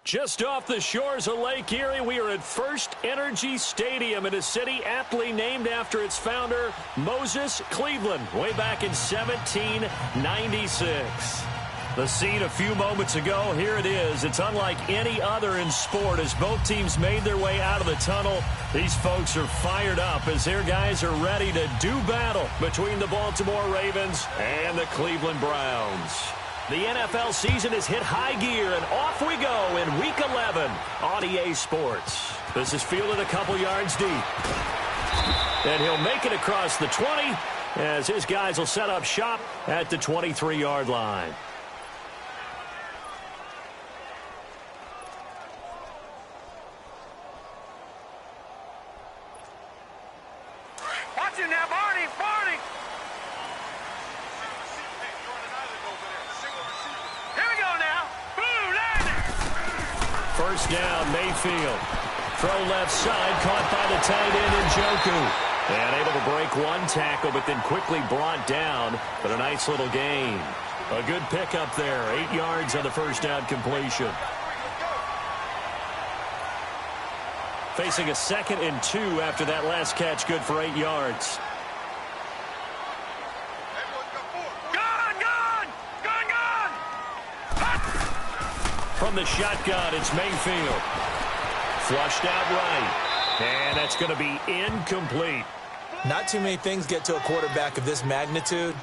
Just off the shores of Lake Erie, we are at First Energy Stadium in a city aptly named after its founder, Moses Cleveland, way back in 1796. The scene a few moments ago, here it is. It's unlike any other in sport as both teams made their way out of the tunnel. These folks are fired up as their guys are ready to do battle between the Baltimore Ravens and the Cleveland Browns. The NFL season has hit high gear, and off we go in Week 11 on EA Sports. This is fielded a couple yards deep. And he'll make it across the 20 as his guys will set up shop at the 23-yard line. Watch it now, Barney! Barney! Here we go now. Boom, landing. First down, Mayfield. Throw left side, caught by the tight end Njoku. And able to break one tackle, but then quickly brought down. But a nice little gain. A good pickup there. 8 yards on the first down completion. Facing a 2nd and 2 after that last catch, good for 8 yards. From the shotgun, it's Mayfield. Flushed out right. And that's going to be incomplete. Not too many things get to a quarterback of this magnitude,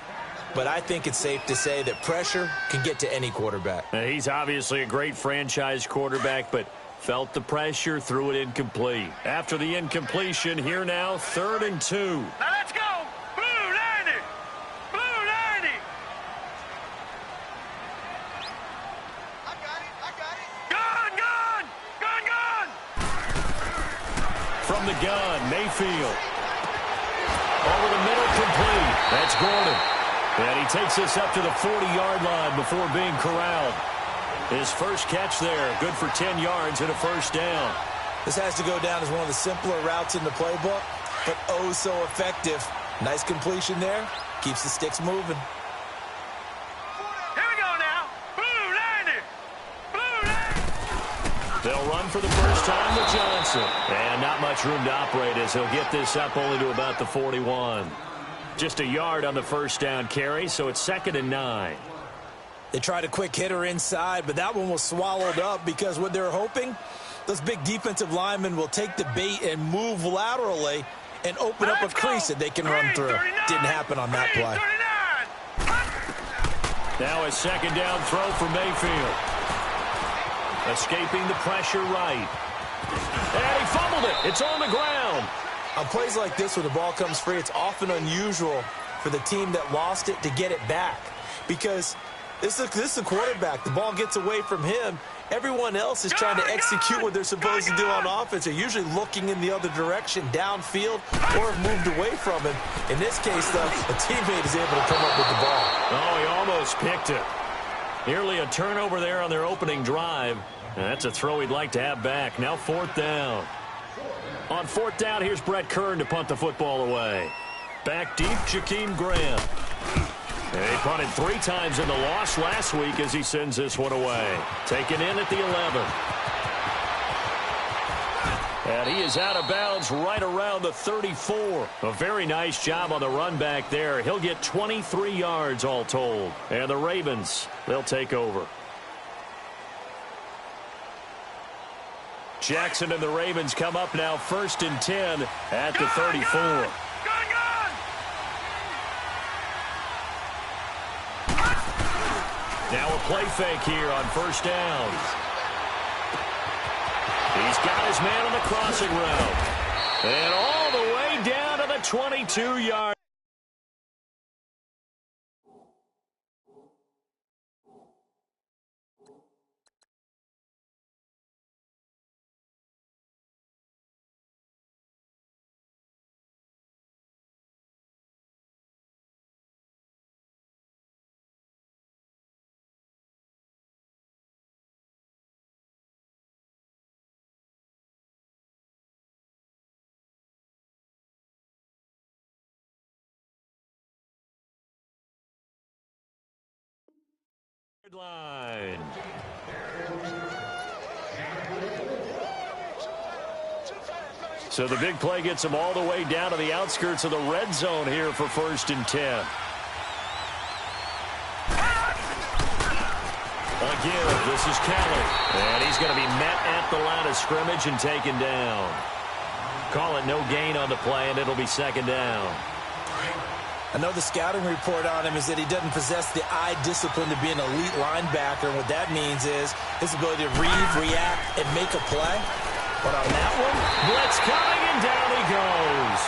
but I think it's safe to say that pressure can get to any quarterback. Now, he's obviously a great franchise quarterback, but felt the pressure, threw it incomplete. After the incompletion, here now, 3rd and 2. Now let's go. Blue landing. Blue landing. I got it. I got it. Gun, gun. Gun, gun. From the gun, Mayfield. Over the middle, complete. That's Gordon. And he takes this up to the 40-yard line before being corralled. His first catch there, good for 10 yards and a first down. This has to go down as one of the simpler routes in the playbook, but oh so effective. Nice completion there. Keeps the sticks moving. Here we go now. Blue landing. Blue landing. They'll run for the first time with Johnson. And not much room to operate as he'll get this up only to about the 41. Just a yard on the first down carry, so it's 2nd and 9. They tried a quick hitter inside, but that one was swallowed up because what they're hoping, those big defensive linemen will take the bait and move laterally and open up a crease that they can run through. Didn't happen on that play. Now a 2nd down throw for Mayfield. Escaping the pressure right. And he fumbled it. It's on the ground. On plays like this where the ball comes free, it's often unusual for the team that lost it to get it back because this is a quarterback. The ball gets away from him. Everyone else is trying to execute what they're supposed to do on offense. They're usually looking in the other direction, downfield, or have moved away from him. In this case, though, a teammate is able to come up with the ball. Oh, he almost picked it. Nearly a turnover there on their opening drive. And that's a throw he'd like to have back. Now 4th down. On 4th down, here's Brett Kern to punt the football away. Back deep, Jakeem Graham. And he punted 3 times in the loss last week as he sends this one away. Taken in at the 11. And he is out of bounds right around the 34. A very nice job on the run back there. He'll get 23 yards all told. And the Ravens, they'll take over. Jackson and the Ravens come up now 1st and 10 at the 34. Now a play fake here on 1st down. He's got his man on the crossing route. And all the way down to the 22-yard. Line. So the big play gets them all the way down to the outskirts of the red zone here for 1st and 10. Again, this is Kelly. And he's going to be met at the line of scrimmage and taken down. Call it no gain on the play, and it'll be 2nd down. I know the scouting report on him is that he doesn't possess the eye discipline to be an elite linebacker. And what that means is his ability to read, react, and make a play. But on that one, blitz coming, and down he goes.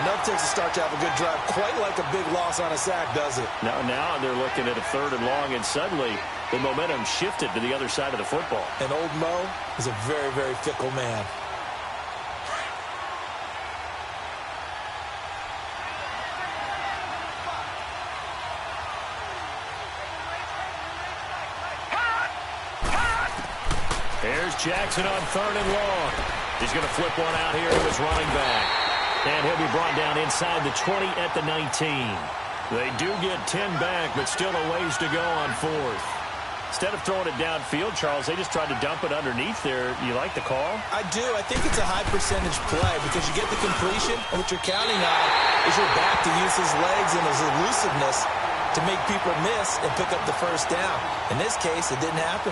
Enough takes a start to have a good drive. Quite like a big loss on a sack, does it? Now they're looking at a 3rd and long, and suddenly the momentum shifted to the other side of the football. And old Mo is a very, very fickle man. Here's Jackson on 3rd and long. He's going to flip one out here to his running back. And he'll be brought down inside the 20 at the 19. They do get 10 back, but still a ways to go on 4th. Instead of throwing it downfield, Charles, they just tried to dump it underneath there. You like the call? I do. I think it's a high-percentage play because you get the completion, and what you're counting on is your back to use his legs and his elusiveness to make people miss and pick up the 1st down. In this case, it didn't happen.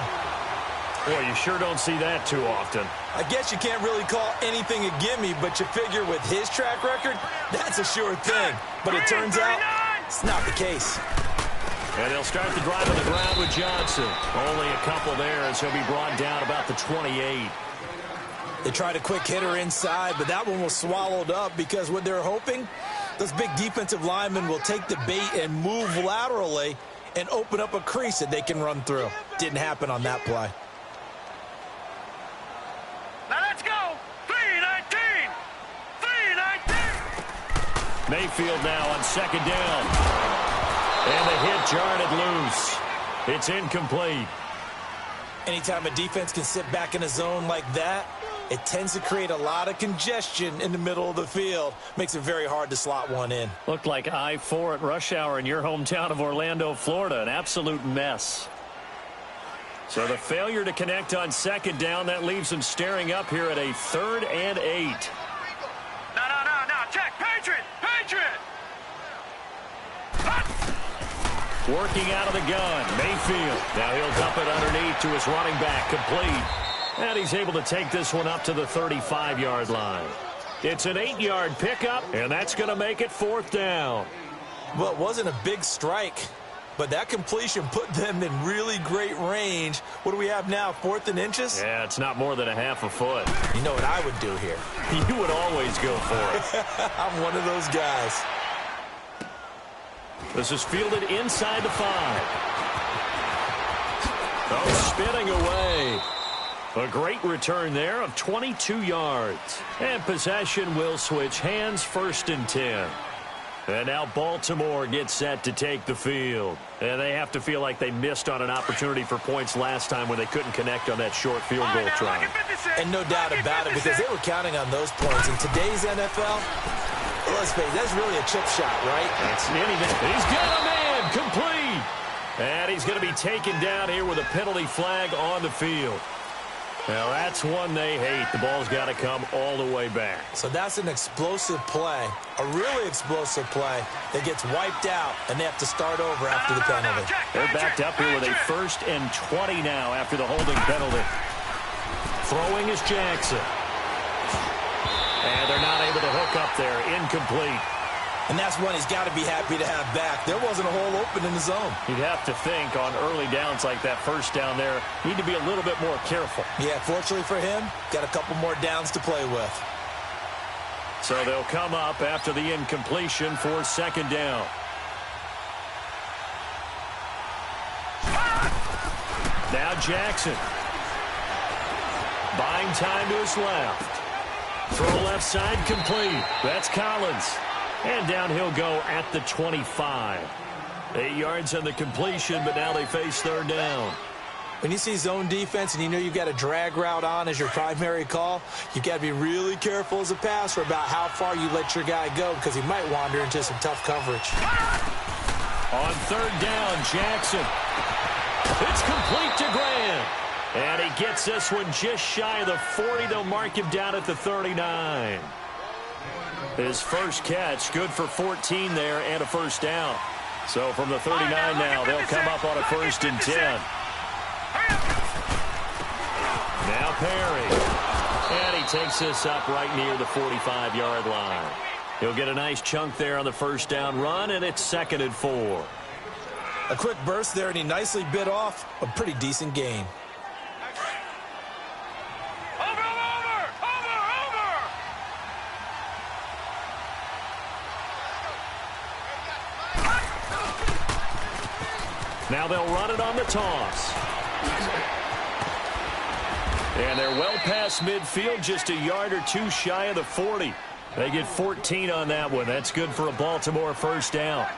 Boy, you sure don't see that too often. I guess you can't really call anything a gimme, but you figure with his track record, that's a sure thing. But it turns out it's not the case. And they'll start the drive on the ground with Johnson. Only a couple there as he'll be brought down about the 28. They tried a quick hitter inside, but that one was swallowed up because what they're hoping, those big defensive linemen will take the bait and move laterally and open up a crease that they can run through. Didn't happen on that play. Now let's go. 3-19. 3-19. Mayfield now on 2nd down. And the hit jarred it loose. It's incomplete. Anytime a defense can sit back in a zone like that, it tends to create a lot of congestion in the middle of the field. Makes it very hard to slot one in. Looked like I-4 at rush hour in your hometown of Orlando, Florida. An absolute mess. So the failure to connect on 2nd down, that leaves them staring up here at a 3rd and 8. No. Check. Patriot. Working out of the gun, Mayfield. Now he'll dump it underneath to his running back, complete. And he's able to take this one up to the 35-yard line. It's an 8-yard pickup, and that's going to make it 4th down. Well, it wasn't a big strike, but that completion put them in really great range. What do we have now, 4th and inches? Yeah, it's not more than a half a foot. You know what I would do here? You would always go for it. I'm one of those guys. This is fielded inside the 5. Oh, spinning away. A great return there of 22 yards. And possession will switch hands, 1st and 10. And now Baltimore gets set to take the field. And they have to feel like they missed on an opportunity for points last time when they couldn't connect on that short field goal try. And no doubt about it, because they were counting on those points. In today's NFL, let's face it, that's really a chip shot, right? That's anything. He's got a man, complete. And he's going to be taken down here with a penalty flag on the field. Now, that's one they hate. The ball's got to come all the way back. So that's an explosive play, a really explosive play that gets wiped out, and they have to start over after the penalty. They're backed up here with a 1st and 20 now after the holding penalty. Throwing is Jackson. And they're not able to hook up there. Incomplete. And that's one he's got to be happy to have back. There wasn't a hole open in the zone. You'd have to think on early downs like that 1st down there, need to be a little bit more careful. Yeah, fortunately for him, got a couple more downs to play with. So they'll come up after the incompletion for 2nd down. Now Jackson. Buying time to his left. Throw left side complete. That's Collins. And down he'll go at the 25. 8 yards on the completion, but now they face 3rd down. When you see zone defense and you know you've got a drag route on as your primary call, you've got to be really careful as a passer about how far you let your guy go because he might wander into some tough coverage. On 3rd down, Jackson. It's complete to Graham. And he gets this one just shy of the 40. They'll mark him down at the 39. His first catch, good for 14 there and a first down. So from the 39 now, they'll come up on a 1st and 10. Now Perry. And he takes this up right near the 45-yard line. He'll get a nice chunk there on the first down run, and it's 2nd and 4. A quick burst there, and he nicely bit off a pretty decent gain. Now they'll run it on the toss. And they're well past midfield, just a yard or two shy of the 40. They get 14 on that one. That's good for a Baltimore first down.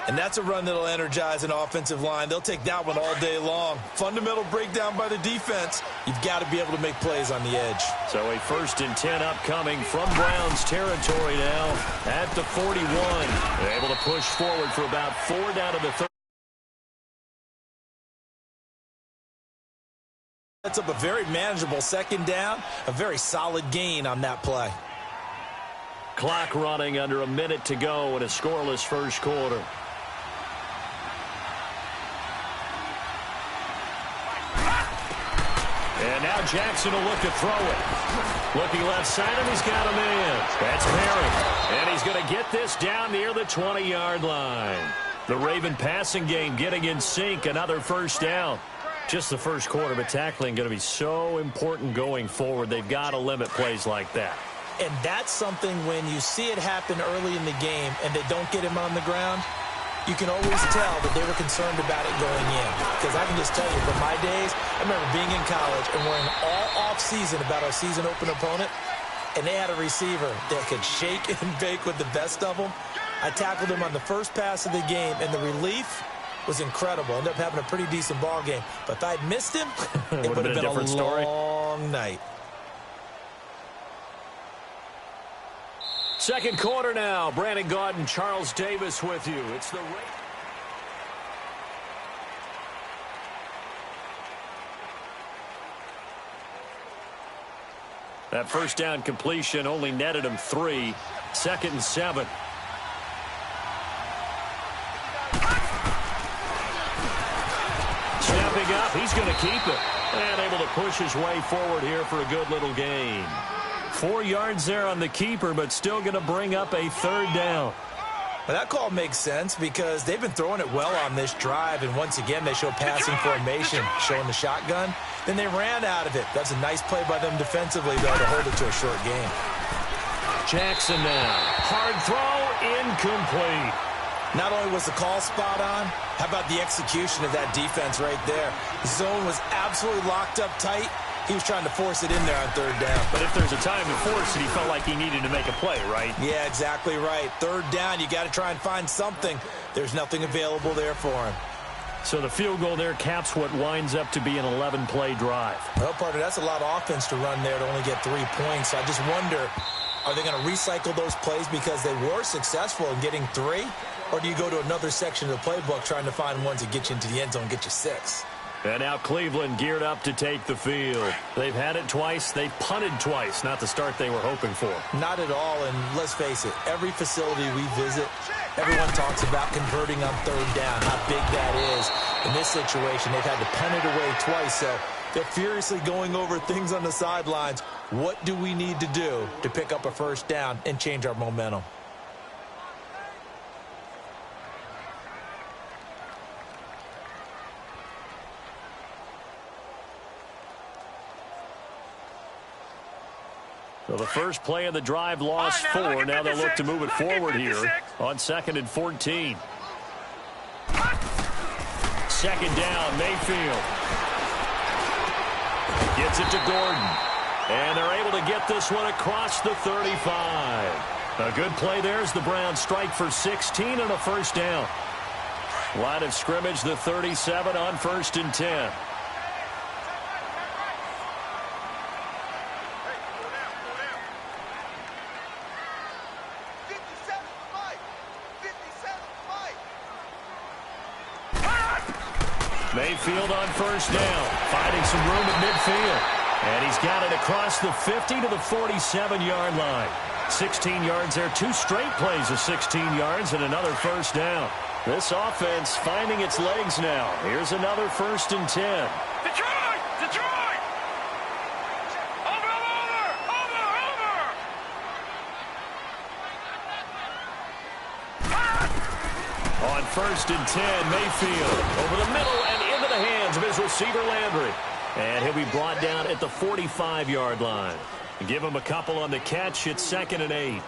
And that's a run that'll energize an offensive line. They'll take that one all day long. Fundamental breakdown by the defense. You've got to be able to make plays on the edge. So a 1st and 10 upcoming from Browns territory now at the 41. They're able to push forward for about 4 down to the 30. That's up a very manageable 2nd down. A very solid gain on that play. Clock running under a minute to go in a scoreless first quarter. And now Jackson will look to throw it. Looking left side, and he's got him in. That's Perry. And he's going to get this down near the 20-yard line. The Raven passing game getting in sync. Another first down. Just the first quarter, but tackling going to be so important going forward. They've got to limit plays like that. And that's something when you see it happen early in the game and they don't get him on the ground, you can always tell that they were concerned about it going in. Because I can just tell you, from my days, I remember being in college and worrying all off-season about our season-open opponent, and they had a receiver that could shake and bake with the best of them. I tackled him on the first pass of the game, and the relief was incredible. Ended up having a pretty decent ball game. But if I'd missed him, it would have been a long night. Second quarter now. Brandon Gaudin, Charles Davis with you. It's the that first down completion only netted him 3. 2nd and 7. Snapping up, he's going to keep it. And able to push his way forward here for a good little gain. 4 yards there on the keeper, but still going to bring up a 3rd down. Well, that call makes sense because they've been throwing it well on this drive, and once again they show passing formation, showing the shotgun. Then they ran out of it. That's a nice play by them defensively, though, to hold it to a short game. Jackson now. Hard throw, incomplete. Not only was the call spot on, how about the execution of that defense right there? The zone was absolutely locked up tight. He was trying to force it in there on 3rd down. But if there's a time to force it, he felt like he needed to make a play, right? Yeah, exactly right. 3rd down, you got to try and find something. There's nothing available there for him. So the field goal there caps what winds up to be an 11-play drive. Well, partner, that's a lot of offense to run there to only get 3 points. So I just wonder, are they going to recycle those plays because they were successful in getting 3? Or do you go to another section of the playbook trying to find ones that get you into the end zone and get you 6? And now Cleveland geared up to take the field. They've had it twice. They've punted twice. Not the start they were hoping for. Not at all. And let's face it, every facility we visit, everyone talks about converting on 3rd down, how big that is. In this situation, they've had to punt it away twice. So they're furiously going over things on the sidelines. What do we need to do to pick up a first down and change our momentum? So the first play of the drive lost 4. Now they'll look to move it forward here on 2nd and 14. 2nd down, Mayfield. Gets it to Gordon. And they're able to get this one across the 35. A good play there as the Browns strike for 16 and a first down. Line of scrimmage, the 37 on 1st and 10. Mayfield on first down, finding some room at midfield. And he's got it across the 50 to the 47-yard line. 16 yards there, 2 straight plays of 16 yards and another first down. This offense finding its legs now. Here's another 1st and 10. Detroit! Detroit! Over! On 1st and 10, Mayfield over the middle and into the hands of his receiver Landry. And he'll be brought down at the 45-yard line. Give him a couple on the catch. It's 2nd and 8.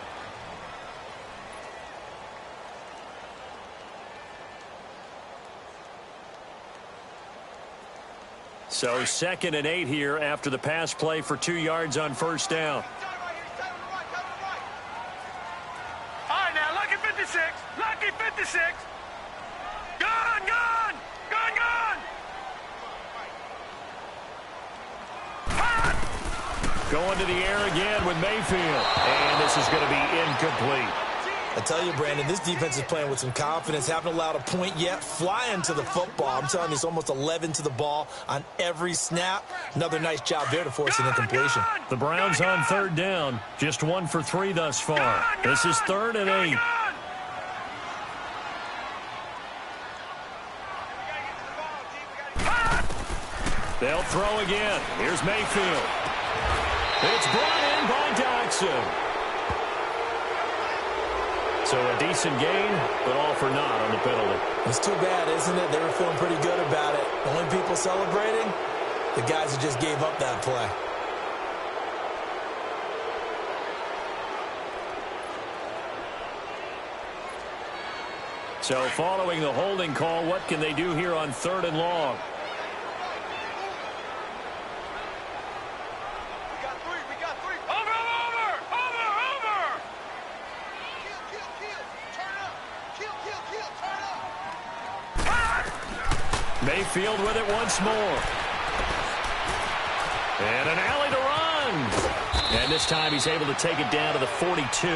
So 2nd and 8 here after the pass play for 2 yards on first down. All right, now, lucky 56. Lucky 56. Gone, gone. Gone, gone. Going to the air again with Mayfield. And this is going to be incomplete. I tell you, Brandon, this defense is playing with some confidence. Haven't allowed a point yet. Flying to the football. I'm telling you, it's almost 11 to the ball on every snap. Another nice job there to force an incompletion. The Browns on 3rd down. Just 1 for 3 thus far. This is 3rd and 8. They'll throw again. Here's Mayfield. It's brought in by Dodson. So a decent gain, but all for naught on the penalty. It's too bad, isn't it? They were feeling pretty good about it. The only people celebrating, the guys who just gave up that play. So following the holding call, what can they do here on 3rd and long? We got three. Over. Mayfield with it once more. And an alley to run. And this time he's able to take it down to the 42.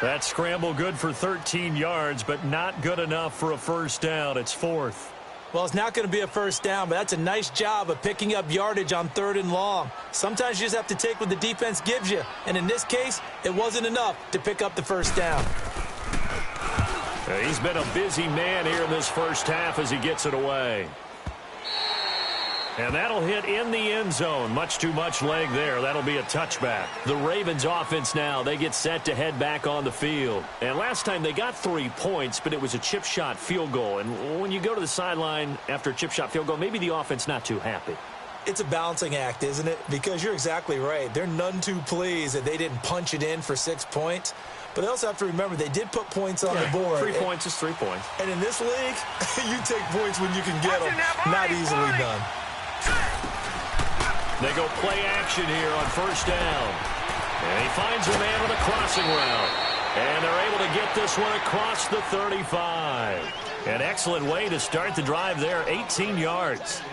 That scramble good for 13 yards, but not good enough for a first down. It's 4th. Well, it's not going to be a first down, but that's a nice job of picking up yardage on 3rd and long. Sometimes you just have to take what the defense gives you. And in this case, it wasn't enough to pick up the first down. He's been a busy man here in this first half as he gets it away. And that'll hit in the end zone. Much too much leg there. That'll be a touchback. The Ravens offense now, they get set to head back on the field. And last time they got 3 points, but it was a chip shot field goal. And when you go to the sideline after a chip shot field goal, maybe the offense not too happy. It's a balancing act, isn't it? Because you're exactly right. They're none too pleased that they didn't punch it in for 6 points. But they also have to remember they did put points on the board. 3 points is 3 points. And in this league, you take points when you can get them. Not easily done. They go play action here on first down. And he finds a man with a crossing route. And they're able to get this one across the 35. An excellent way to start the drive there, 18 yards.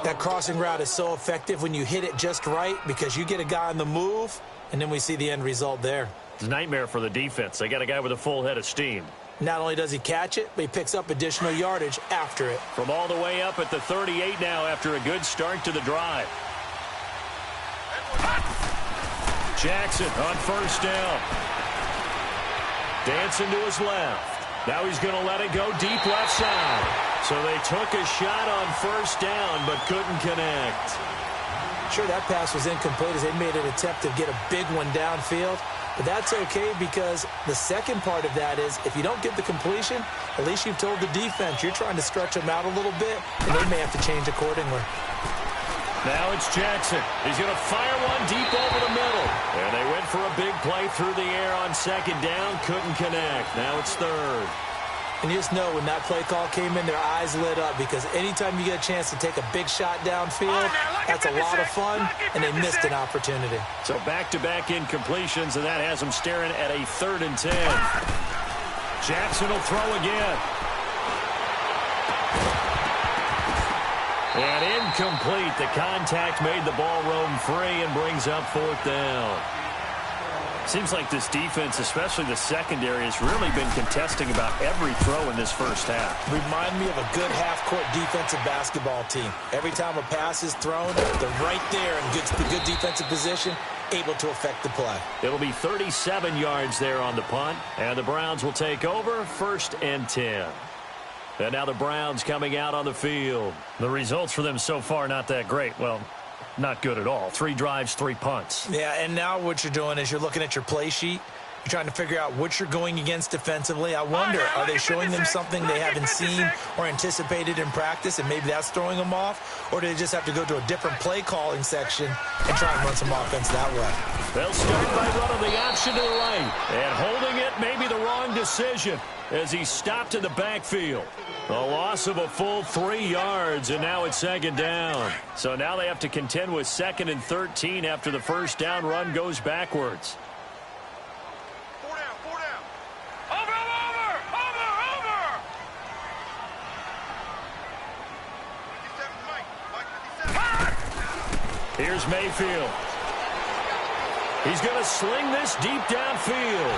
That crossing route is so effective when you hit it just right because you get a guy on the move, and then we see the end result there. It's a nightmare for the defense. They got a guy with a full head of steam. Not only does he catch it, but he picks up additional yardage after it. From all the way up at the 38 now after a good start to the drive. Jackson on first down. Dancing to his left. Now he's going to let it go deep left side. So they took a shot on first down but couldn't connect. Sure, that pass was incomplete as they made an attempt to get a big one downfield. But that's okay because the second part of that is if you don't get the completion, at least you've told the defense you're trying to stretch them out a little bit, and they may have to change accordingly. Now it's Jackson. He's going to fire one deep over the middle. And they went for a big play through the air on second down. Couldn't connect. Now it's 3rd. And you just know when that play call came in, their eyes lit up because anytime you get a chance to take a big shot downfield, that's a lot of fun, and they missed an opportunity. So back-to-back incompletions, and that has them staring at a 3rd and 10. Jackson will throw again. And incomplete. The contact made the ball roam free and brings up 4th down. Seems like this defense, especially the secondary, has really been contesting about every throw in this first half. Remind me of a good half-court defensive basketball team. Every time a pass is thrown, they're right there in good defensive position, able to affect the play. It'll be 37 yards there on the punt, and the Browns will take over 1st and 10. And now the Browns coming out on the field. The results for them so far not that great. Well, not good at all. 3 drives, 3 punts. Yeah, and now what you're doing is you're looking at your play sheet. You're trying to figure out what you're going against defensively. I wonder, are they showing them something they haven't seen or anticipated in practice, and maybe that's throwing them off? Or do they just have to go to a different play calling section and try and run some offense that way? They'll start by running the option to the right. And holding it may be the wrong decision as he stopped in the backfield. A loss of a full 3 yards, and now it's 2nd down. So now they have to contend with 2nd and 13 after the first down run goes backwards. 4 down, 4 down. Over. Here's Mayfield. He's going to sling this deep downfield.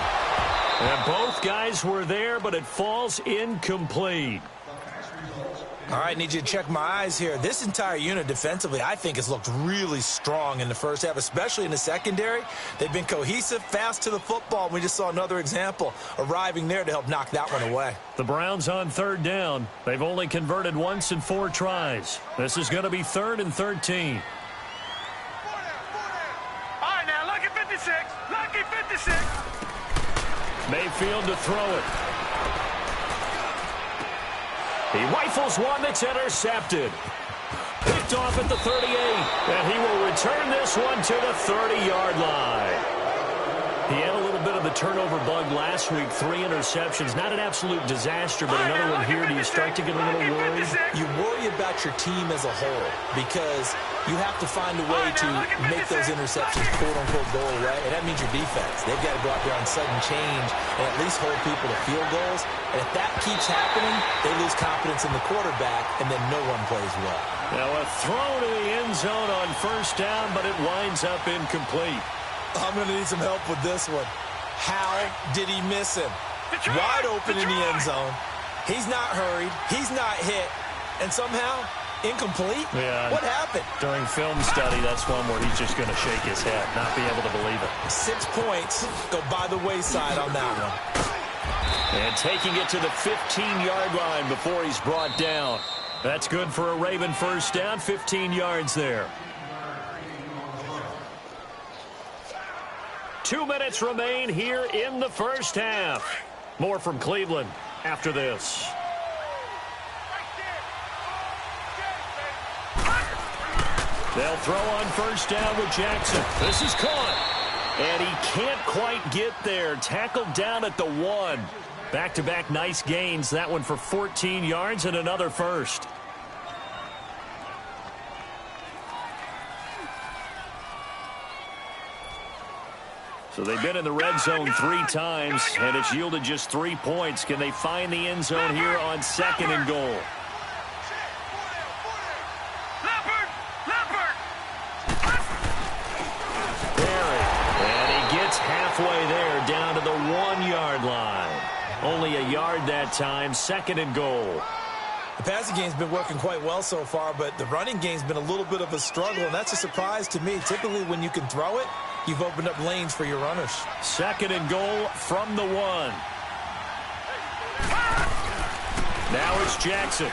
And both guys were there, but it falls incomplete. All right, need you to check my eyes here. This entire unit defensively, I think, has looked really strong in the first half, especially in the secondary. They've been cohesive, fast to the football. We just saw another example arriving there to help knock that one away. The Browns on 3rd down. They've only converted once in 4 tries. This is going to be 3rd and 13. 4 down. All right, now, lucky 56. Lucky 56. Mayfield to throw it. He rifles one that's intercepted. Picked off at the 38. And he will return this one to the 30-yard line. He had a little bit of the turnover bug last week. 3 interceptions. Not an absolute disaster, but another one here. Do you start to get a little worried? You worry about your team as a whole because you have to find a way to make those interceptions, quote-unquote, go away, and that means your defense. They've got to go out there on sudden change and at least hold people to field goals. And if that keeps happening, they lose confidence in the quarterback, and then no one plays well. Now a throw to the end zone on 1st down, but it winds up incomplete. I'm going to need some help with this one. How did he miss him? Wide open in the end zone. He's not hurried. He's not hit. And somehow, incomplete? Yeah. What happened? During film study, that's one where he's just going to shake his head, not be able to believe it. 6 points go by the wayside on that one. And taking it to the 15-yard line before he's brought down. That's good for a Raven 1st down, 15 yards there. 2 minutes remain here in the first half. More from Cleveland after this. They'll throw on 1st down with Jackson. This is caught. And he can't quite get there. Tackled down at the 1. Back-to-back nice gains. That one for 14 yards and another first. So they've been in the red zone 3 times, and it's yielded just 3 points. Can they find the end zone here on 2nd and goal? And he gets halfway there, down to the 1-yard line. Only a yard that time, 2nd and goal. The passing game's been working quite well so far, but the running game's been a little bit of a struggle, and that's a surprise to me. Typically, when you can throw it, you've opened up lanes for your runners. 2nd and goal from the 1. Now it's Jackson.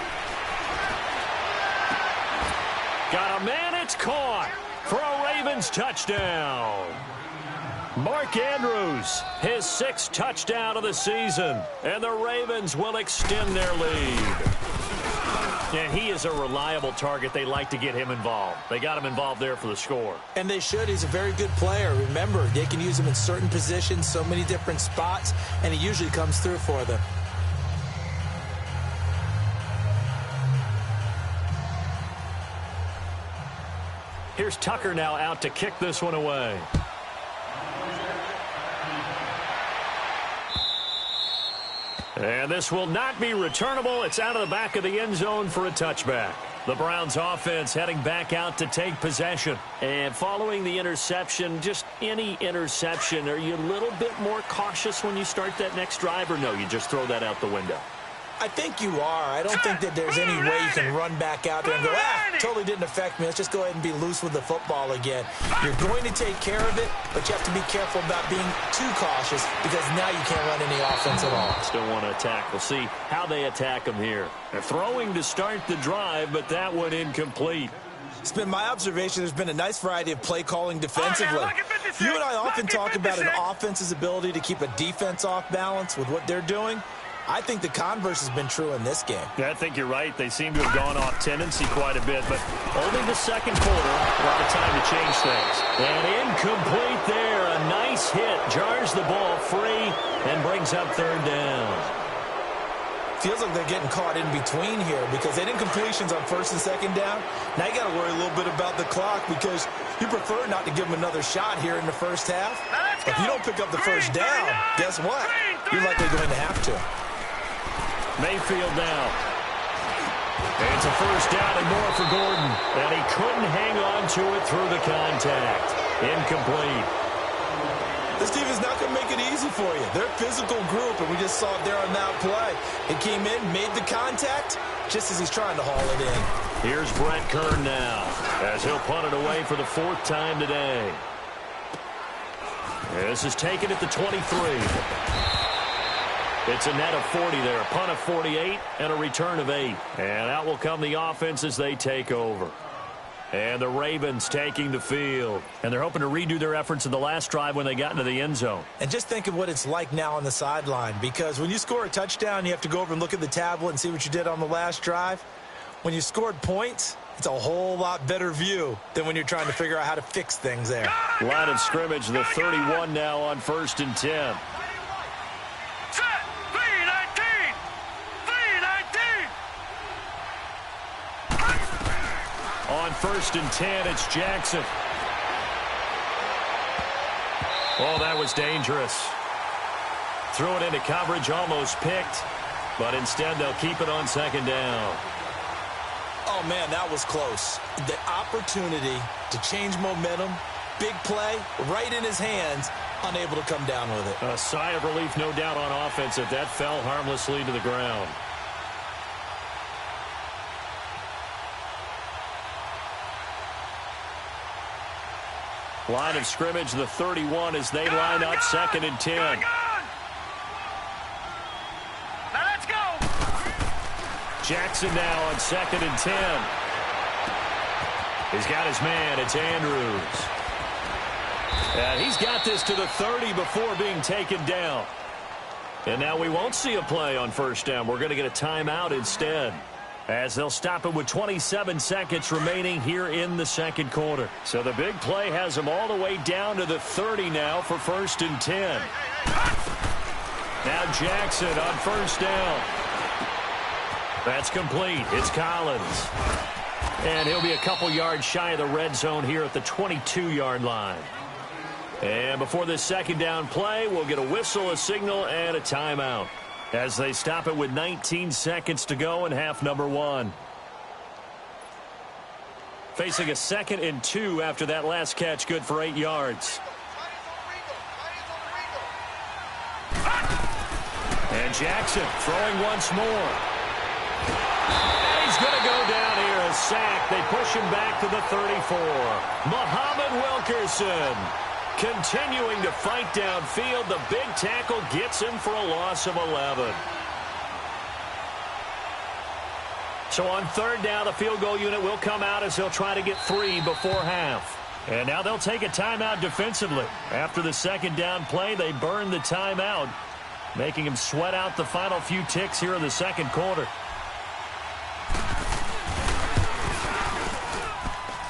Got a man, it's caught for a Ravens touchdown. Mark Andrews, his 6th touchdown of the season, and the Ravens will extend their lead. And he is a reliable target. They like to get him involved. They got him involved there for the score. And they should. He's a very good player. Remember, they can use him in certain positions, so many different spots, and he usually comes through for them. Here's Tucker now out to kick this one away. And this will not be returnable. It's out of the back of the end zone for a touchback. The Browns offense heading back out to take possession. And following the interception, just any interception, are you a little bit more cautious when you start that next drive, or no, you just throw that out the window? I think you are. I don't think that there's any way you can run back out there and go, totally didn't affect me. Let's just go ahead and be loose with the football again. You're going to take care of it, but you have to be careful about being too cautious because now you can't run any offense at all. Still want to attack. We'll see how they attack them here. They're throwing to start the drive, but that one incomplete. It's been my observation there's been a nice variety of play calling defensively. You and I often talk about an offense's ability to keep a defense off balance with what they're doing. I think the converse has been true in this game. Yeah, I think you're right. They seem to have gone off tendency quite a bit, but only the second quarter, a lot of time to change things. And incomplete there. A nice hit. Jars the ball free and brings up third down. Feels like they're getting caught in between here because they didn't completions on first and second down. Now you got to worry a little bit about the clock because you prefer not to give them another shot here in the first half. If you don't pick up the first down, guess what? You're likely going to have to. Mayfield now. It's a first down and more for Gordon. And he couldn't hang on to it through the contact. Incomplete. This team is not going to make it easy for you. They're a physical group, and we just saw it there on that play. It came in, made the contact, just as he's trying to haul it in. Here's Brett Kern now, as he'll punt it away for the fourth time today. This is taken at the 23. It's a net of 40 there, a punt of 48, and a return of 8. And out will come the offense as they take over. And the Ravens taking the field. And they're hoping to redo their efforts in the last drive when they got into the end zone. And just think of what it's like now on the sideline, because when you score a touchdown, you have to go over and look at the tablet and see what you did on the last drive. When you scored points, it's a whole lot better view than when you're trying to figure out how to fix things there. Line of scrimmage, the 31 now on 1st and 10. On 1st and 10, it's Jackson. Oh, that was dangerous. Threw it into coverage, almost picked, but instead they'll keep it on second down. Oh, man, that was close. The opportunity to change momentum, big play, right in his hands, unable to come down with it. A sigh of relief, no doubt, on offense if that fell harmlessly to the ground. Line of scrimmage, the 31, as they line up 2nd and 10. Now let's go. Jackson now on 2nd and 10. He's got his man. It's Andrews. And he's got this to the 30 before being taken down. And now we won't see a play on first down. We're going to get a timeout instead, as they'll stop it with 27 seconds remaining here in the second quarter. So the big play has them all the way down to the 30 now for 1st and 10. Now Jackson on first down. That's complete. It's Collins. And he'll be a couple yards shy of the red zone here at the 22-yard line. And before this second down play, we'll get a whistle, a signal, and a timeout, as they stop it with 19 seconds to go in half number 1. Facing a 2nd and 2 after that last catch, good for 8 yards. And Jackson throwing once more. And he's going to go down here, a sack. They push him back to the 34. Muhammad Wilkerson continuing to fight downfield. The big tackle gets him for a loss of 11. So on 3rd down, the field goal unit will come out as they'll try to get 3 before half. And now they'll take a timeout defensively. After the second down play, they burn the timeout, making him sweat out the final few ticks here in the second quarter.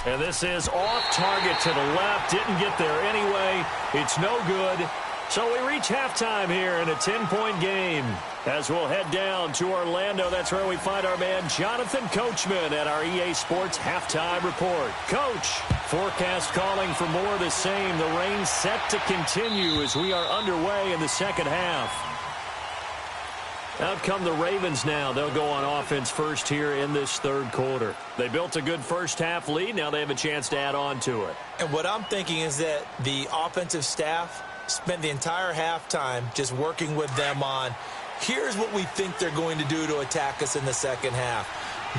And this is off target to the left. Didn't get there anyway. It's no good. So we reach halftime here in a 10-point game, as we'll head down to Orlando. That's where we find our man Jonathan Coachman at our EA Sports Halftime Report. Coach, forecast calling for more of the same. The rain set to continue as we are underway in the second half. Out come the Ravens now. They'll go on offense first here in this third quarter. They built a good first-half lead. Now they have a chance to add on to it. And what I'm thinking is that the offensive staff spent the entire halftime just working with them on, here's what we think they're going to do to attack us in the second half.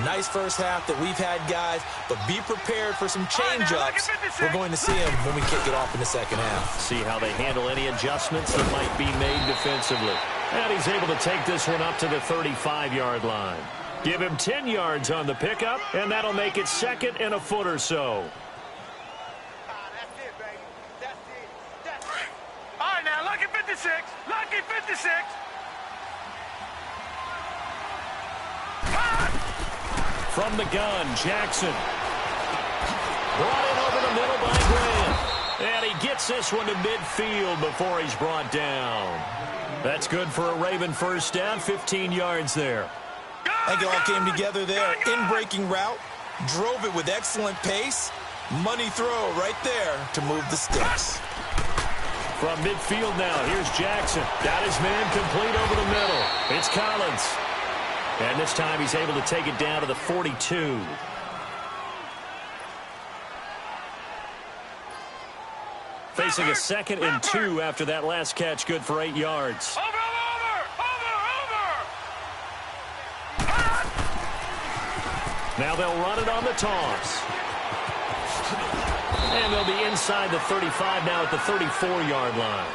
Nice first half that we've had, guys, but be prepared for some change-ups. We're going to see them when we kick it off in the second half. See how they handle any adjustments that might be made defensively. And he's able to take this one up to the 35-yard line. Give him 10 yards on the pickup, and that'll make it second and a foot or so. That's it, baby. That's it. That's it. All right, now, lucky 56. Lucky 56. From the gun, Jackson. Brought in over the middle by Graham. And he gets this one to midfield before he's brought down. That's good for a Raven first down, 15 yards there. I think it all came together there. In-breaking route, drove it with excellent pace. Money throw right there to move the sticks. From midfield now, here's Jackson. Got his man complete over the middle. It's Collins. And this time he's able to take it down to the 42. Facing a 2nd and 2 after that last catch, good for 8 yards. Over. Now they'll run it on the toss. And they'll be inside the 35 now at the 34-yard line.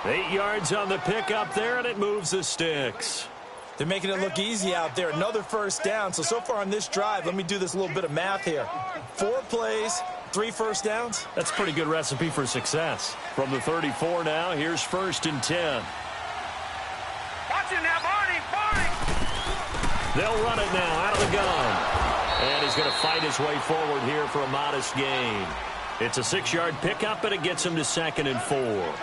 8 yards on the pickup there, and it moves the sticks. They're making it look easy out there. Another first down. So far on this drive, let me do this little bit of math here. 4 plays, 3 first downs. That's a pretty good recipe for success. From the 34 now, here's 1st and 10. Watch it now, Barney. They'll run it now out of the gun. And he's going to fight his way forward here for a modest gain. It's a 6-yard pickup, and it gets him to 2nd and 4.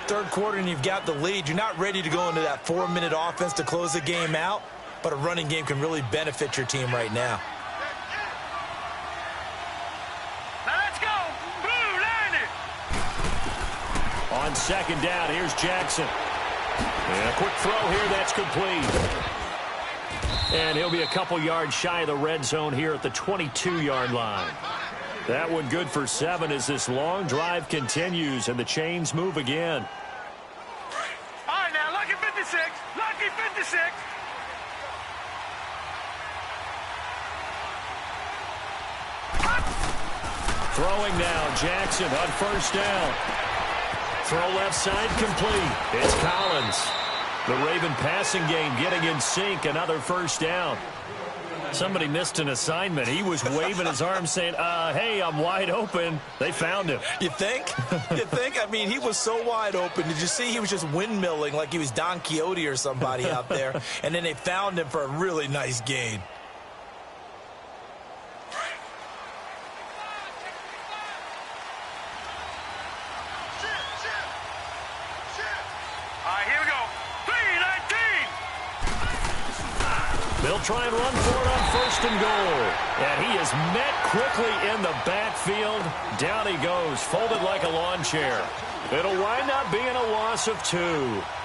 Third quarter, and you've got the lead. You're not ready to go into that 4-minute offense to close the game out, but a running game can really benefit your team right now. Now let's go. Blue, line it. On 2nd down, here's Jackson. And a quick throw here, that's complete. And he'll be a couple yards shy of the red zone here at the 22-yard line. That one good for 7 as this long drive continues and the chains move again. All right, now, lucky 56. Lucky 56. Throwing now, Jackson on 1st down. Throw left side complete. It's Collins. The Raven passing game getting in sync. Another 1st down. Somebody missed an assignment. He was waving his arms saying, hey, I'm wide open. They found him. You think? You think? I mean, he was so wide open. Did you see he was just windmilling like he was Don Quixote or somebody out there? And then they found him for a really nice gain. All right, here we go. 3-19. They'll try and run for it on 1st and goal. And he is met quickly in the backfield. Down he goes, folded like a lawn chair. It'll wind up being a loss of 2.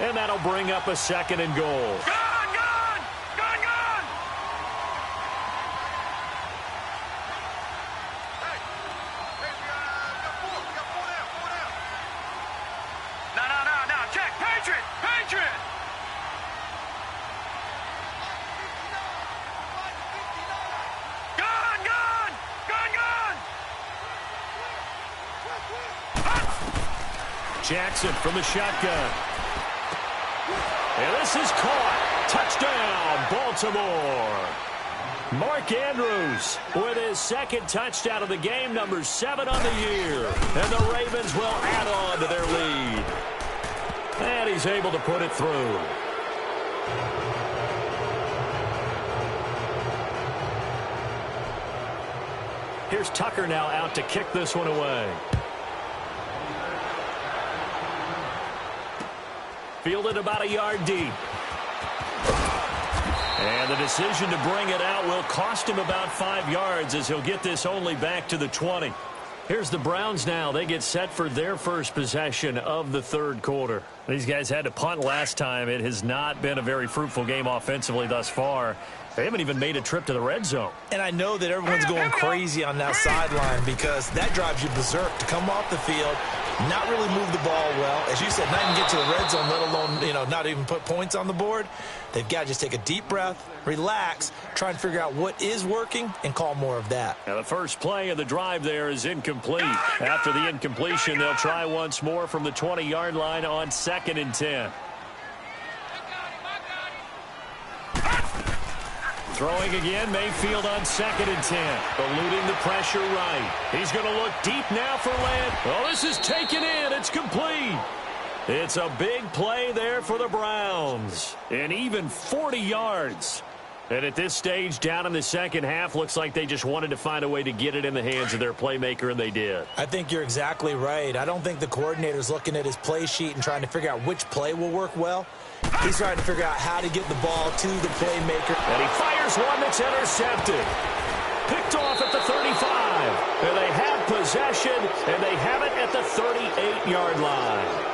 And that'll bring up a 2nd and goal. Gun, gun. Gun, gun. Hey, we got 4. We got 4 down. 4 down. No. Check. Patriot. Jackson from the shotgun. And this is caught. Touchdown, Baltimore. Mark Andrews with his 2nd touchdown of the game, number 7 on the year. And the Ravens will add on to their lead. And he's able to put it through. Here's Tucker now out to kick this one away. Fielded about a yard deep. And the decision to bring it out will cost him about 5 yards as he'll get this only back to the 20. Here's the Browns now. They get set for their first possession of the third quarter. These guys had to punt last time. It has not been a very fruitful game offensively thus far. They haven't even made a trip to the red zone. And I know that everyone's going crazy on that sideline because that drives you berserk to come off the field, not really move the ball well. As you said, not even get to the red zone, let alone, not even put points on the board. They've got to just take a deep breath, relax, try and figure out what is working, and call more of that. Now the first play of the drive there is incomplete. After the incompletion, they'll try once more from the 20-yard line on 2nd and 10. Throwing again, Mayfield on 2nd and 10. Eluding the pressure right. He's going to look deep now for Land. Oh, this is taken in. It's complete. It's a big play there for the Browns. And even 40 yards. And at this stage, down in the second half, looks like they just wanted to find a way to get it in the hands of their playmaker, and they did. I think you're exactly right. I don't think the coordinator's looking at his play sheet and trying to figure out which play will work well. He's trying to figure out how to get the ball to the playmaker. And he fires one that's intercepted. Picked off at the 35. And they have possession, and they have it at the 38-yard line.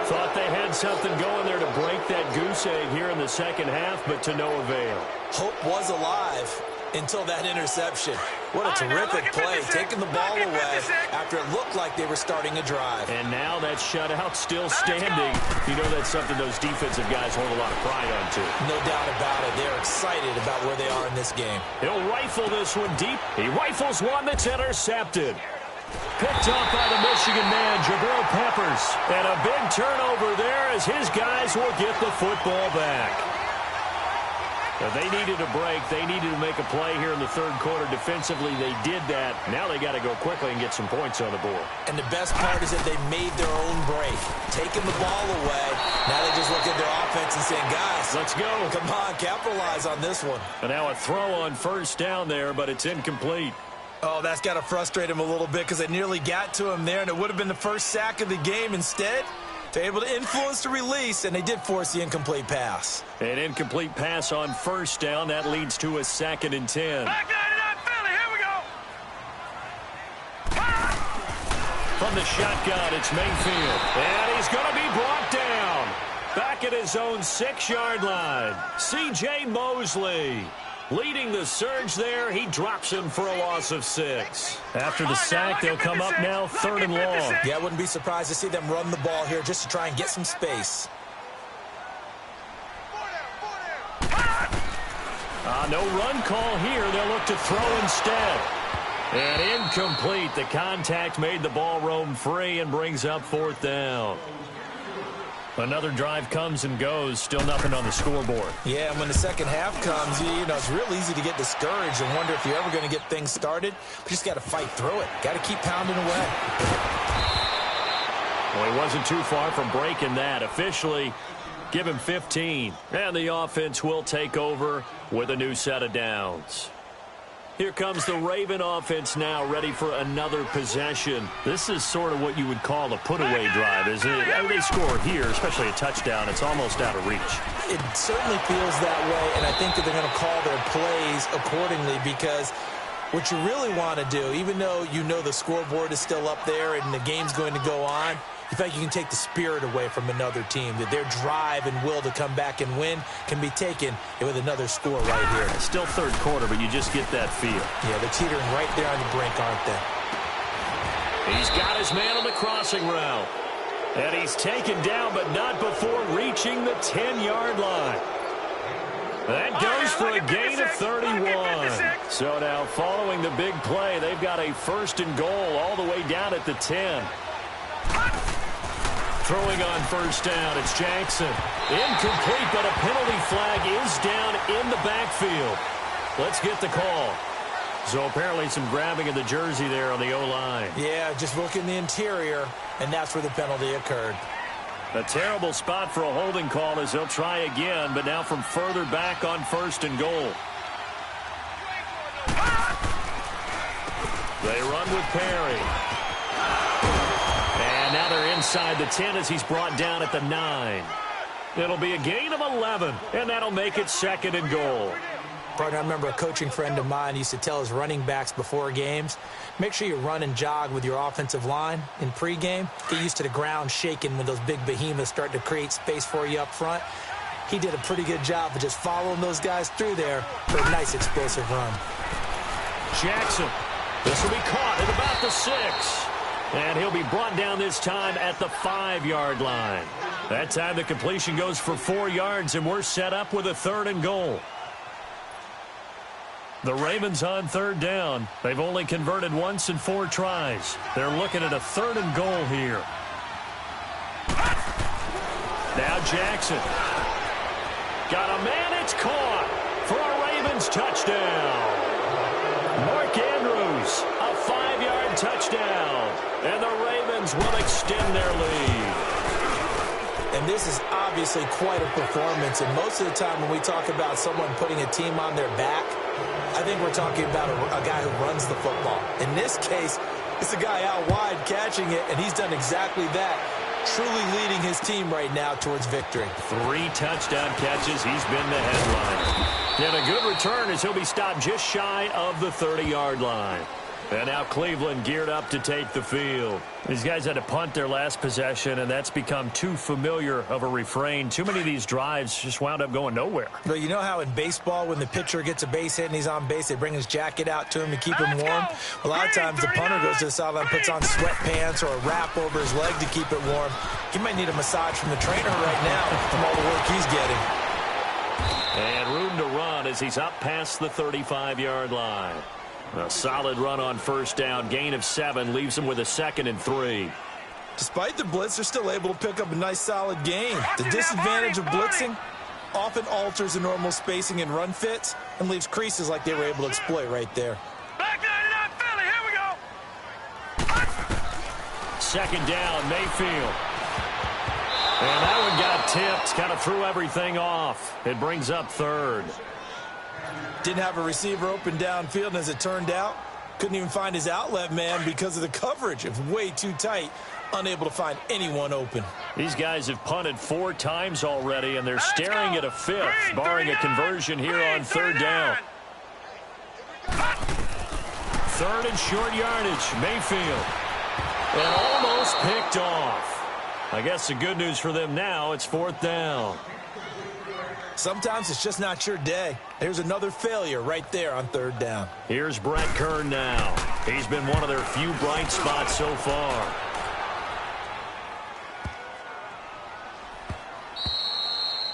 Thought they had something going there to break that goose egg here in the second half, but to no avail. Hope was alive until that interception. What a terrific play, taking the ball away after it looked like they were starting a drive. And now that shutout still standing. You know that's something those defensive guys hold a lot of pride on, too. No doubt about it. They're excited about where they are in this game. He'll rifle this one deep. He rifles one that's intercepted. Picked up by the Michigan man, Jabril Peppers. And a big turnover there as his guys will get the football back. Now they needed a break. They needed to make a play here in the third quarter. Defensively, they did that. Now they got to go quickly and get some points on the board. And the best part is that they made their own break, taking the ball away. Now they just look at their offense and saying, guys, let's go. Come on, capitalize on this one. And now a throw on first down there, but it's incomplete. Oh, that's got to frustrate him a little bit because they nearly got to him there, and it would have been the first sack of the game. Instead, they're able to influence the release, and they did force the incomplete pass. An incomplete pass on first down. That leads to a 2nd and 10. Back 99 Philly, here we go. From the shotgun, it's Mayfield. And he's going to be brought down. Back at his own 6-yard line. C.J. Mosley. Leading the surge there, he drops him for a loss of 6. After the sack, they'll come up now 3rd and long. Yeah, I wouldn't be surprised to see them run the ball here just to try and get some space. No run call here. They'll look to throw instead. And incomplete. The contact made the ball roam free and brings up 4th down. Another drive comes and goes. Still nothing on the scoreboard. Yeah, and when the second half comes, it's real easy to get discouraged and wonder if you're ever going to get things started. We just got to fight through it. Got to keep pounding away. Well, he wasn't too far from breaking that. Officially, give him 15. And the offense will take over with a new set of downs. Here comes the Raven offense now, ready for another possession. This is sort of what you would call a put-away drive, isn't it? I mean, they score here, especially a touchdown. It's almost out of reach. It certainly feels that way, and I think that they're going to call their plays accordingly because what you really want to do, even though you know the scoreboard is still up there and the game's going to go on, you feel like you can take the spirit away from another team, that their drive and will to come back and win can be taken with another score right here. It's still third quarter, but you just get that feel. Yeah, they're teetering right there on the brink, aren't they? He's got his man on the crossing route. And he's taken down, but not before reaching the 10-yard line. That goes for a gain of 31. So now following the big play, they've got a 1st and goal all the way down at the 10. Throwing on first down, it's Jackson. Incomplete, but a penalty flag is down in the backfield. Let's get the call. So apparently some grabbing of the jersey there on the O-line. Yeah, just look in the interior, and that's where the penalty occurred. A terrible spot for a holding call as they'll try again, but now from further back on 1st and goal. They run with Perry. And now they're inside the 10 as he's brought down at the 9. It'll be a gain of 11, and that'll make it 2nd and goal. Partner, I remember a coaching friend of mine used to tell his running backs before games, make sure you run and jog with your offensive line in pregame. Get used to the ground shaking when those big behemoths start to create space for you up front. He did a pretty good job of just following those guys through there for a nice explosive run. Jackson. This will be caught at about the 6. And he'll be brought down this time at the 5-yard line. That time the completion goes for 4 yards, and we're set up with a 3rd and goal. The Ravens on 3rd down. They've only converted once in 4 tries. They're looking at a 3rd and goal here. Now Jackson. Got a man, it's caught for a Ravens touchdown. Mark Andrews, a 5-yard touchdown. And the Ravens will extend their lead. And this is obviously quite a performance. And most of the time when we talk about someone putting a team on their back, I think we're talking about a guy who runs the football. In this case, it's a guy out wide catching it, and he's done exactly that. Truly leading his team right now towards victory. 3 touchdown catches. He's been the headliner. And a good return as he'll be stopped just shy of the 30-yard line. And now Cleveland geared up to take the field. These guys had to punt their last possession, and that's become too familiar of a refrain. Too many of these drives just wound up going nowhere. But you know how in baseball, when the pitcher gets a base hit and he's on base, they bring his jacket out to him to keep him warm? A lot of times the punter goes to the sideline, puts on sweatpants or a wrap over his leg to keep it warm. He might need a massage from the trainer right now from all the work he's getting. And room to run as he's up past the 35-yard line. A solid run on 1st down. Gain of 7 leaves him with a 2nd and 3. Despite the blitz, they're still able to pick up a nice solid gain. The disadvantage of blitzing often alters the normal spacing and run fits and leaves creases like they were able to exploit right there. Back 99 Philly, here we go. 2nd down, Mayfield. And that one got tipped. Kind of threw everything off. It brings up 3rd. Didn't have a receiver open downfield, and as it turned out, couldn't even find his outlet man because of the coverage. It was way too tight, unable to find anyone open. These guys have punted 4 times already, and they're staring at a 5th, barring a conversion here on 3rd down. 3rd and short yardage, Mayfield. And almost picked off. I guess the good news for them now, it's 4th down. Sometimes it's just not your day. There's another failure right there on 3rd down. Here's Brett Kern now. He's been one of their few bright spots so far.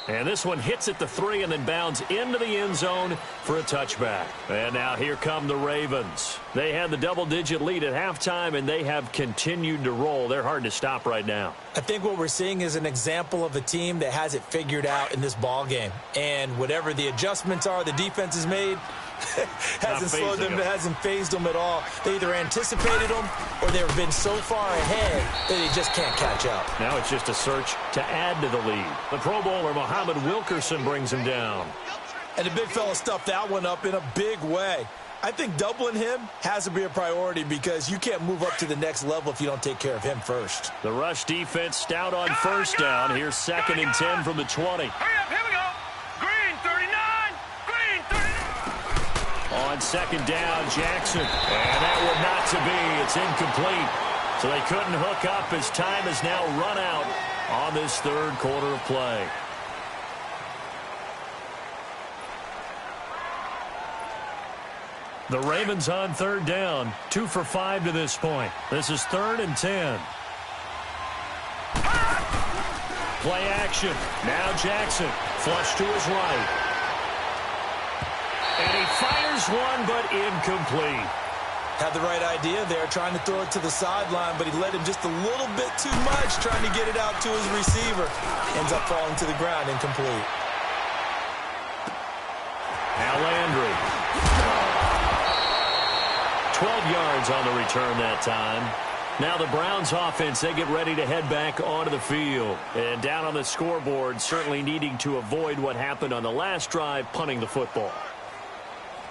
And this one hits at the 3 and then bounds into the end zone for a touchback. And now here come the Ravens. They had the double-digit lead at halftime, and they have continued to roll. They're hard to stop right now. I think what we're seeing is an example of a team that has it figured out in this ball game. And whatever the adjustments are the defense has made, hasn't slowed them, hasn't phased them at all. They either anticipated them or they've been so far ahead that they just can't catch up. Now it's just a search to add to the lead. The Pro Bowler, Muhammad Wilkerson, brings him down. And the big fella stuffed that one up in a big way. I think doubling him has to be a priority because you can't move up to the next level if you don't take care of him first. The rush defense stout on 1st down. Here's 2nd and 10 from the 20. Hurry up, here we go. Green 39. Green 39. On 2nd down, Jackson. And that would not to be. It's incomplete. So they couldn't hook up as time has now run out on this 3rd quarter of play. The Ravens on 3rd down. 2 for 5 to this point. This is 3rd and 10. Play action. Now Jackson. Flush to his right. And he fires one, but incomplete. Had the right idea there, trying to throw it to the sideline, but he led him just a little bit too much, trying to get it out to his receiver. Ends up falling to the ground, incomplete. Now Landry. 12 yards on the return that time. Now the Browns offense, they get ready to head back onto the field. And down on the scoreboard, certainly needing to avoid what happened on the last drive, punting the football.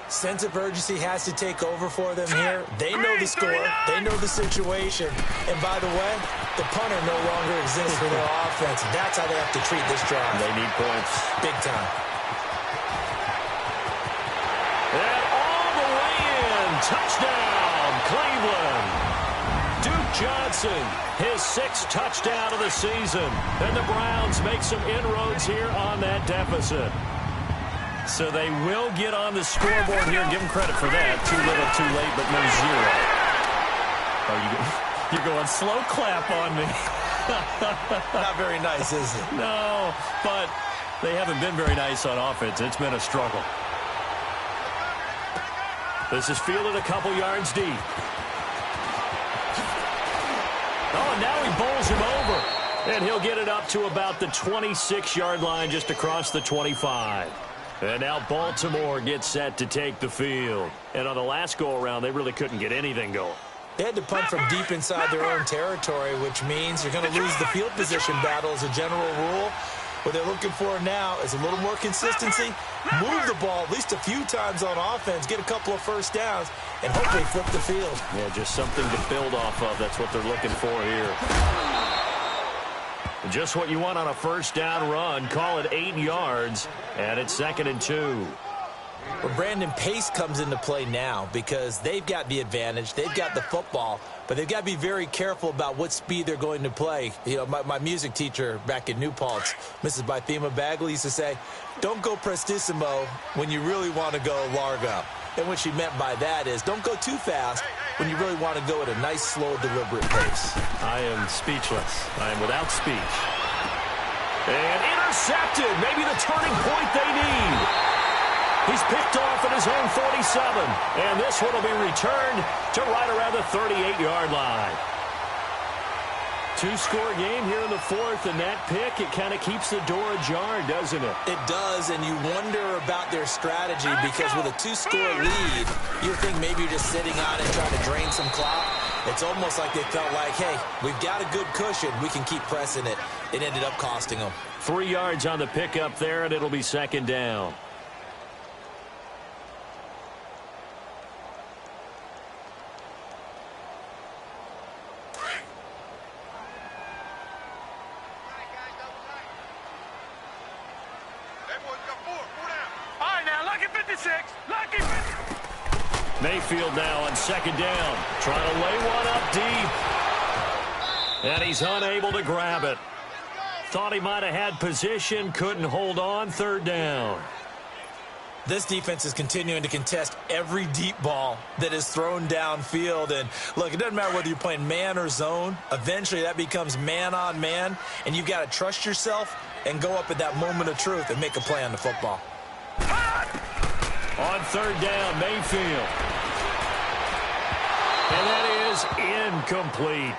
Sense of urgency has to take over for them here. They know the score. They know the situation. And by the way, the punter no longer exists for their offense. That's how they have to treat this drive. They need points. Big time. touchdown, Cleveland. Duke Johnson, his 6th touchdown of the season. And the Browns make some inroads here on that deficit. So they will get on the scoreboard here. Give them credit for that. Too little, too late, but no 0. You're going slow clap on me. Not very nice, is it? No, but they haven't been very nice on offense. It's been a struggle. This is fielded a couple yards deep. Oh, and now he bowls him over. And he'll get it up to about the 26-yard line just across the 25. And now Baltimore gets set to take the field. And on the last go-around, they really couldn't get anything going. They had to punt from deep inside their own territory, which means you're going to lose the field position battle as a general rule. What they're looking for now is a little more consistency, move the ball at least a few times on offense, get a couple of first downs, and hopefully flip the field. Yeah, just something to build off of. That's what they're looking for here. Just what you want on a first down run. Call it 8 yards, and it's 2nd and 2. Well, Brandon, pace comes into play now because they've got the advantage. They've got the football, but they've got to be very careful about what speed they're going to play. You know, my music teacher back in New Paltz, Mrs. Bythema Bagley, used to say, don't go prestissimo when you really want to go largo. And what she meant by that is don't go too fast when you really want to go at a nice, slow, deliberate pace. I am speechless. I am without speech. And intercepted. Maybe the turning point they need. He's picked off at his own 47. And this one will be returned to right around the 38-yard line. 2-score game here in the 4th, and that pick, it kind of keeps the door ajar, doesn't it? It does, and you wonder about their strategy because with a 2-score lead, you think maybe you're just sitting on it trying to drain some clock. It's almost like they felt like, hey, we've got a good cushion. We can keep pressing it. It ended up costing them. 3 yards on the pickup there, and it'll be 2nd down. Mayfield now on 2nd down. Trying to lay one up deep. And he's unable to grab it. Thought he might have had position. Couldn't hold on. 3rd down. This defense is continuing to contest every deep ball that is thrown downfield. And, look, it doesn't matter whether you're playing man or zone. Eventually that becomes man on man. And you've got to trust yourself and go up at that moment of truth and make a play on the football. On 3rd down, Mayfield. And that is incomplete.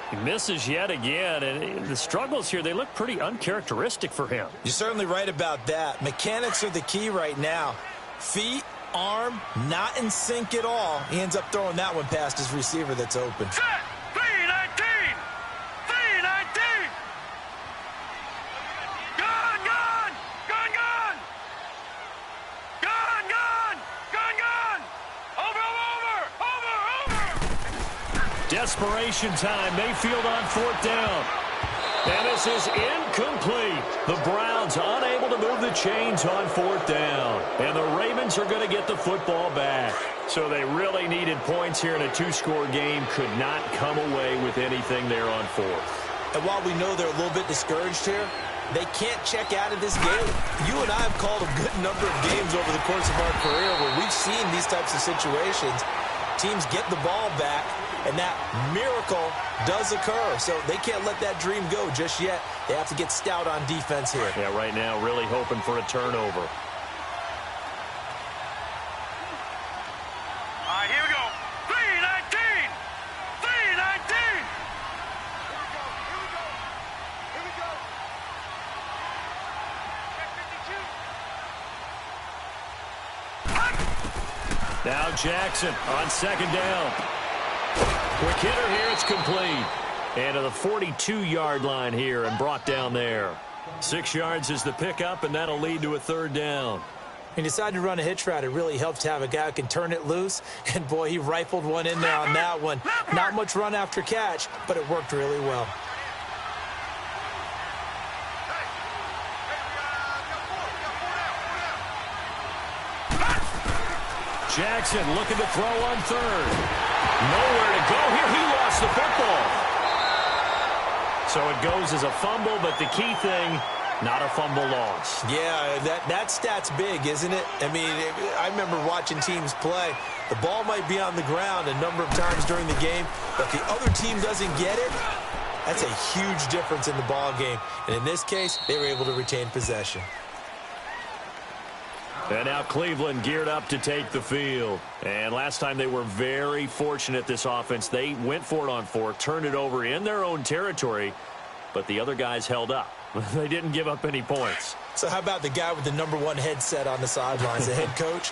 He misses yet again, and the struggles here, they look pretty uncharacteristic for him. You're certainly right about that. Mechanics are the key right now. Feet, arm, not in sync at all. He ends up throwing that one past his receiver that's open. Set! 319! 319! Gone, gone! Gone, gone! Gone, gone! Gone, gone! Over, over! Over, over! Desperation time. Mayfield on 4th down. And this is incomplete. The Browns unable to move the chains on 4th down. And the Ravens are going to get the football back. So they really needed points here in a 2-score game. Could not come away with anything there on 4th. And while we know they're a little bit discouraged here, they can't check out of this game. You and I have called a good number of games over the course of our career where we've seen these types of situations. Teams get the ball back, and that miracle does occur. So they can't let that dream go just yet. They have to get stout on defense here. Yeah, right now really hoping for a turnover. All right, here we go. 319! 319! Here we go. Now Jackson on 2nd down. Quick hitter here, it's complete. And to the 42-yard line here and brought down there. 6 yards is the pickup, and that'll lead to a 3rd down. He decided to run a hitch route. It really helps to have a guy who can turn it loose. And, boy, he rifled one in there on that one. Not much run after catch, but it worked really well. Jackson looking to throw on third. Nowhere to go here. He lost the football. So it goes as a fumble, but the key thing, not a fumble loss. Yeah, that stat's big, isn't it? I mean, I remember watching teams play. The ball might be on the ground a number of times during the game, but if the other team doesn't get it, that's a huge difference in the ball game. And in this case, they were able to retain possession. And now Cleveland geared up to take the field. And last time they were very fortunate, this offense. They went for it on fourth, turned it over in their own territory, but the other guys held up. They didn't give up any points. So how about the guy with the #1 headset on the sidelines, the head coach?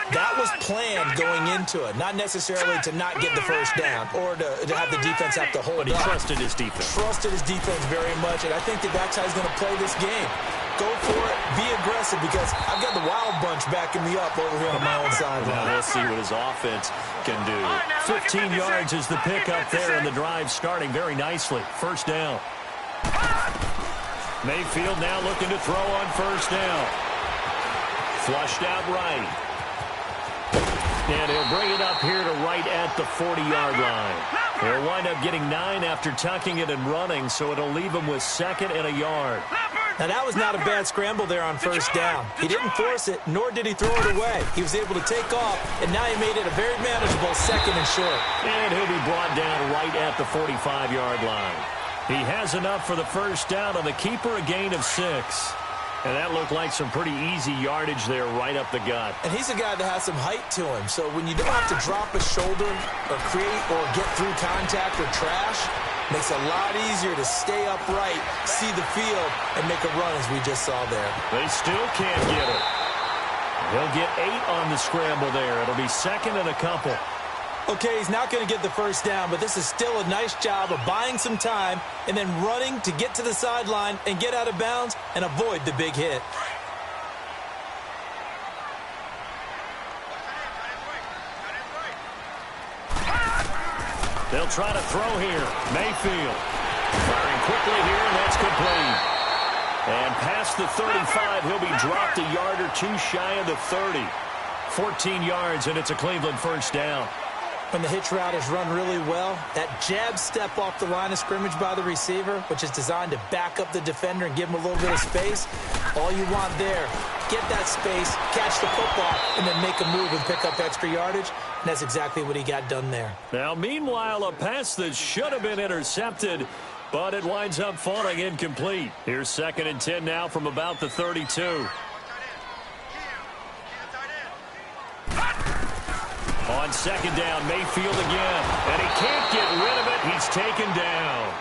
That was planned going into it, not necessarily to not get the first down or to have the defense have to hold up. But he up. trusted his defense. Trusted his defense very much, and I think that's how he's going to play this game. Go for it, be aggressive, because I've got the wild bunch backing me up over here on my own sideline. Now we'll see what his offense can do. 15 yards is the pickup there, and the drive starting very nicely. First down. Mayfield now looking to throw on first down. Flushed out right. And he'll bring it up here to right at the 40-yard line. He'll wind up getting 9 after tucking it and running, so it'll leave him with 2nd and a yard. Now, that was not a bad scramble there on first down. He didn't force it, nor did he throw it away. He was able to take off, and now he made it a very manageable 2nd and short. And he'll be brought down right at the 45-yard line. He has enough for the first down on the keeper, a gain of 6. And that looked like some pretty easy yardage there right up the gut. And he's a guy that has some height to him. So when you don't have to drop a shoulder or create or get through contact or trash, makes it a lot easier to stay upright, see the field, and make a run as we just saw there. They still can't get it. He'll get 8 on the scramble there. It'll be 2nd and a couple. Okay, he's not going to get the first down, but this is still a nice job of buying some time and then running to get to the sideline and get out of bounds and avoid the big hit. They'll try to throw here. Mayfield firing quickly here, and that's complete. And past the 35, he'll be dropped a yard or 2 shy of the 30. 14 yards, and it's a Cleveland first down. When the hitch route is run really well, that jab step off the line of scrimmage by the receiver, which is designed to back up the defender and give him a little bit of space, all you want there, get that space, catch the football, and then make a move and pick up extra yardage, and that's exactly what he got done there. Now, meanwhile, a pass that should have been intercepted, but it winds up falling incomplete. Here's 2nd and 10 now from about the 32. On 2nd down, Mayfield again. And he can't get rid of it. He's taken down.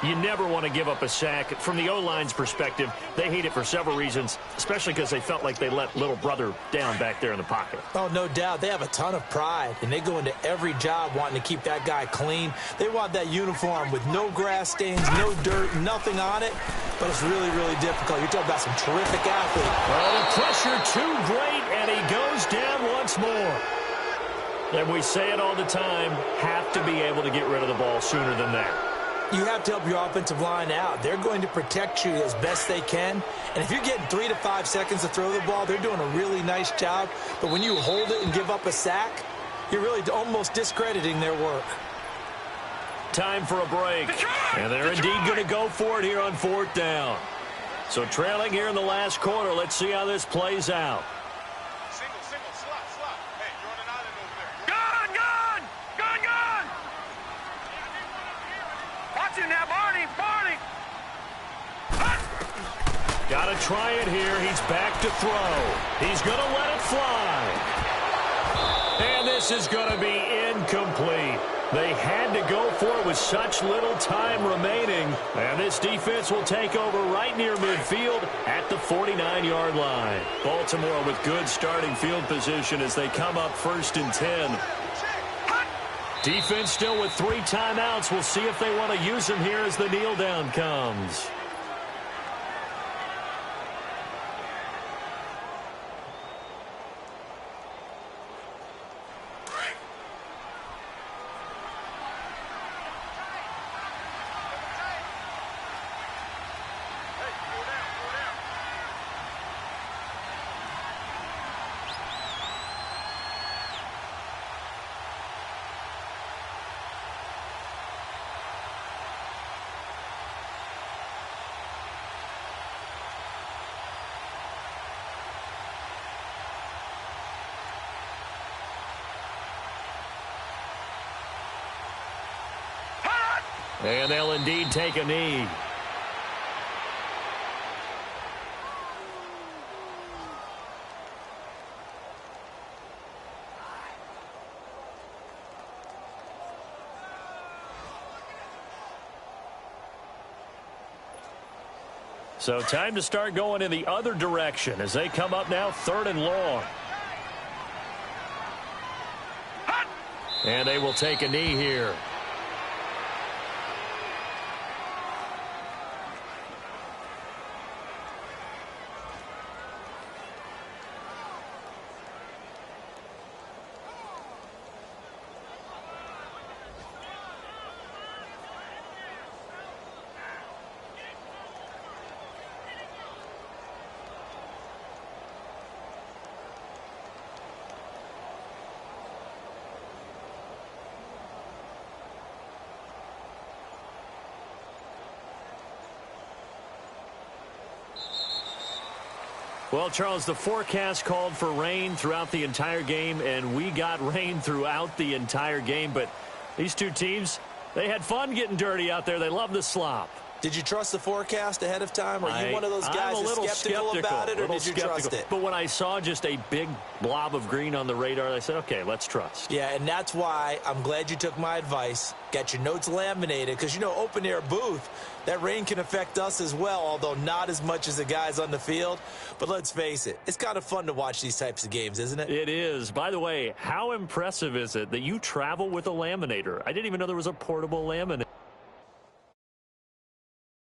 You never want to give up a sack. From the O-line's perspective, they hate it for several reasons, especially because they felt like they let little brother down back there in the pocket. Oh, no doubt. They have a ton of pride, and they go into every job wanting to keep that guy clean. They want that uniform with no grass stains, no dirt, nothing on it, but it's really, really difficult. You're talking about some terrific athletes. Well, the pressure too great, and he goes down once more. And we say it all the time, have to be able to get rid of the ball sooner than that. You have to help your offensive line out. They're going to protect you as best they can. And if you're getting 3 to 5 seconds to throw the ball, they're doing a really nice job. But when you hold it and give up a sack, you're really almost discrediting their work. Time for a break. And they're indeed going to go for it here on 4th down. So trailing here in the last quarter, let's see how this plays out. Got to try it here. He's back to throw. He's going to let it fly. And this is going to be incomplete. They had to go for it with such little time remaining. And this defense will take over right near midfield at the 49-yard line. Baltimore with good starting field position as they come up 1st and 10. Defense still with 3 timeouts. We'll see if they want to use them here as the kneel down comes. And they'll indeed take a knee. So time to start going in the other direction as they come up now 3rd and long. And they will take a knee here. Well, Charles, the forecast called for rain throughout the entire game, and we got rain throughout the entire game. But these two teams, they had fun getting dirty out there. They love the slop. Did you trust the forecast ahead of time? Are you one of those guys that's skeptical about it, or did you trust it? But when I saw just a big blob of green on the radar, I said, okay, let's trust. Yeah, and that's why I'm glad you took my advice. Get your notes laminated, because, you know, open-air booth, that rain can affect us as well, although not as much as the guys on the field. But let's face it, it's kind of fun to watch these types of games, isn't it? It is. By the way, how impressive is it that you travel with a laminator? I didn't even know there was a portable laminator.